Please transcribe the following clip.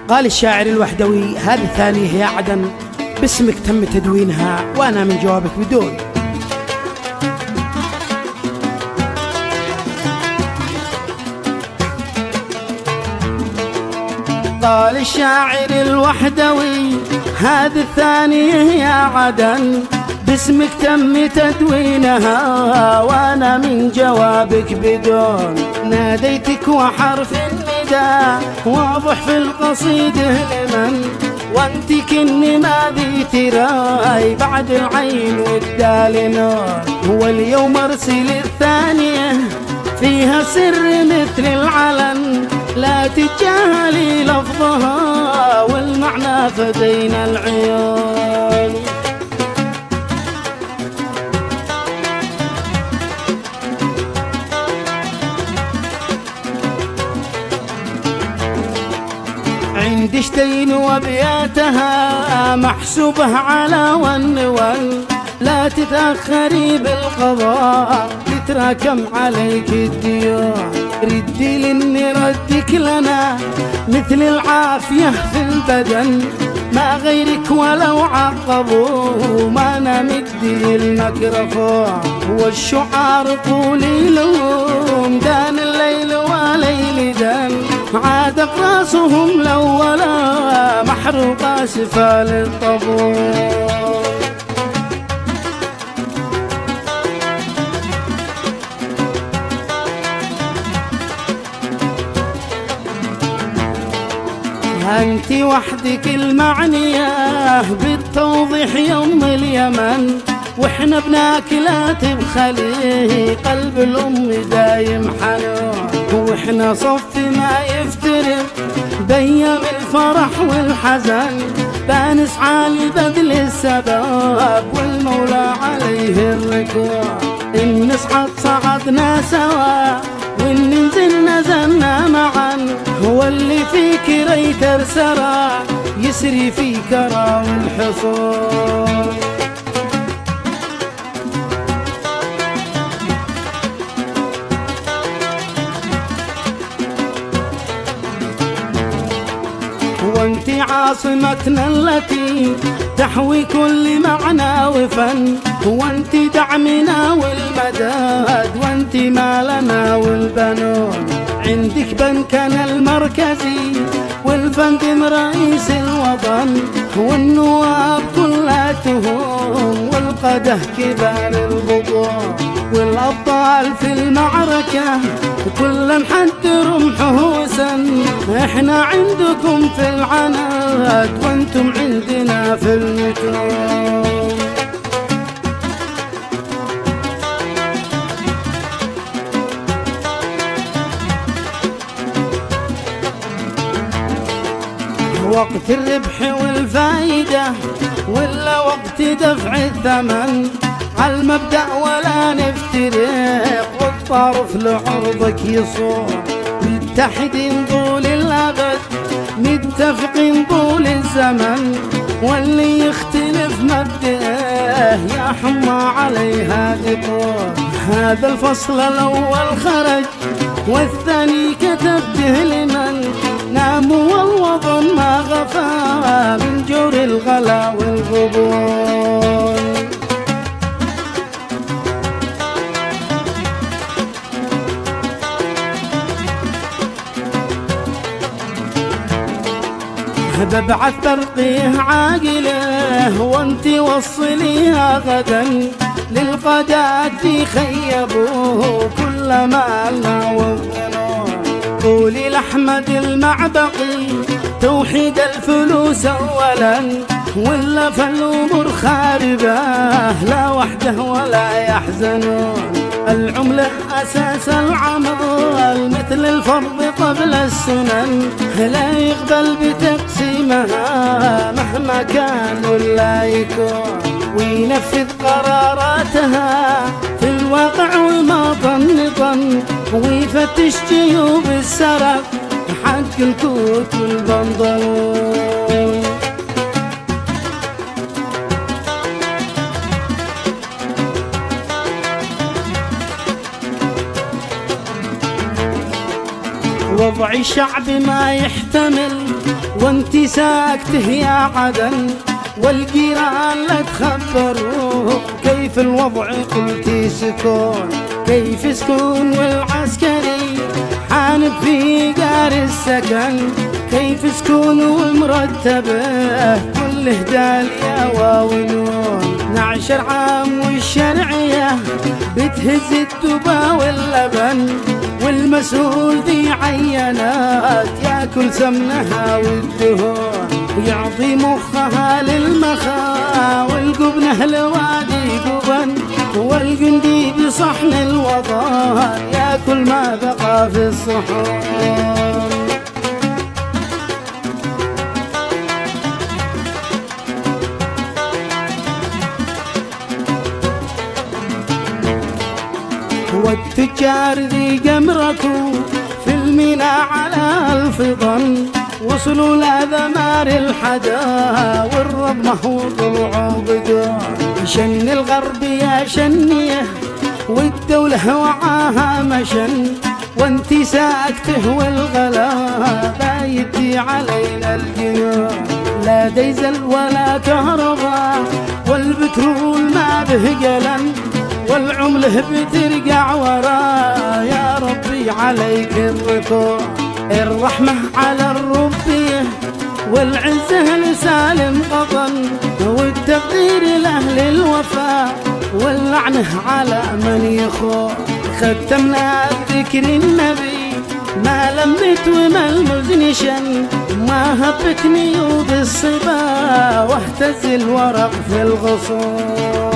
قال الشاعر الوحدوي: هذه الثانية يا عدن باسمك تم تدوينها، وأنا من جوابك بدون. قال الشاعر الوحدوي: هذه الثانية يا عدن باسمك تم تدوينها، وأنا من جوابك بدون. ناديتك وحرف النداء واضح في القصيدة لمن، وانت كني ما ذي تراي بعد العين والدال نور. هو اليوم ارسل الثانية فيها سر مثل العلن، لا تجاهلي لفظها والمعنى فدينا العيون. عندي شتين وابياتها محسوبه على ون، لا تتأخري بالقضاء تتراكم عليك الديون. ردي لاني ردك لنا مثل العافية في البدن، ما غيرك ولو عقبوا ما نمدي الميكروفون. والشعار قولي لهم دان الليل وليل دان، عادق راسهم الاولى محروقة سفال الطبول. أنت وحدك المعنية بالتوضيح يوم اليمن، وإحنا بناكلها تبخلي قلب الأم دايم حنون. وإحنا صف ما يفترق بيام الفرح والحزن، بنسعى لبذل السبب والمولى عليه الركوع. إن نصعد صعدنا سوا وإن ننزل نزلنا معا، هو اللي فيك ريت ارسرى يسري في كرى والحصول. وانت عاصمتنا التي تحوي كل معنى وفن، وانت دعمنا والمداد وانت مالنا والبنون. عندك بنكنا المركزي والفندم رئيس الوطن، والنواب كلاتهم والقده كبار البطون. والأبطال في المعركة كل حد رمحه سن، احنا عندكم في العناد وانتم عندنا في المتون. وقت الربح والفايدة ولا وقت دفع الثمن، عالمبدأ ولا نفترق والطرف لعرضك يصور. متحدين طول الأبد متفقين طول الزمن، واللي يختلف مبدأه يا حمى عليها دطور. هذا الفصل الأول خرج والثاني كتب به لمن، نام والوطن ما غفى من جور الغلا والغبون. ببعث برقيه عاقله وانت وصليها غدا، للقادات خيبوه كل مالنا وظنون. قولي لأحمد المعبقي توحيد الفلوس أولا، ولا فالأمور خاربة لا وحده ولا يحزنون. العملة أساس العمل مثل الفرض قبل السنن، لا يقبل بتقسيمها مهما كان ولا يكون. وينفذ قراراتها في الواقع وما ظن، ويفتش جيوب السرق حق الكوت والبنطلون. وضع الشعب ما يحتمل وانت ساكته يا عدن، والجيران لا تخبروا كيف الوضع قلتي سكون، كيف سكون والعسكري حانب في قار السكن، كيف سكون ومرتبه كله داليا واونون، 12 عام والشرعيه بتهز الدبا واللبن، والمسؤول ذي عينات ياكل سمنها والدهون، ويعطي مخها للمخا والقبنه لوادي قبن، والقندي بصحن الوطن ياكل ما بقى في الصحون. والتجار ذي جمرته في الميناء على الفطن، وصلوا لذمار الحدا والرب ما هو طلعوا بدون، شن الغرب يا شنيه والدولة وعاها مشن، وانتي ساكته والغلا بايدي علينا الجنون، لا ديزل ولا كهرباء والبترول ما به قلن، والعمله بترجع ورا، يا ربي عليك الركوع، الرحمة على الربية والعزة لسالم قطن، والتقدير لأهل الوفاء واللعنة على من يخون، ختمنا بذكر النبي ما لمت وما المزنشن، ما هبتني وبالصبا واهتز الورق في الغصون.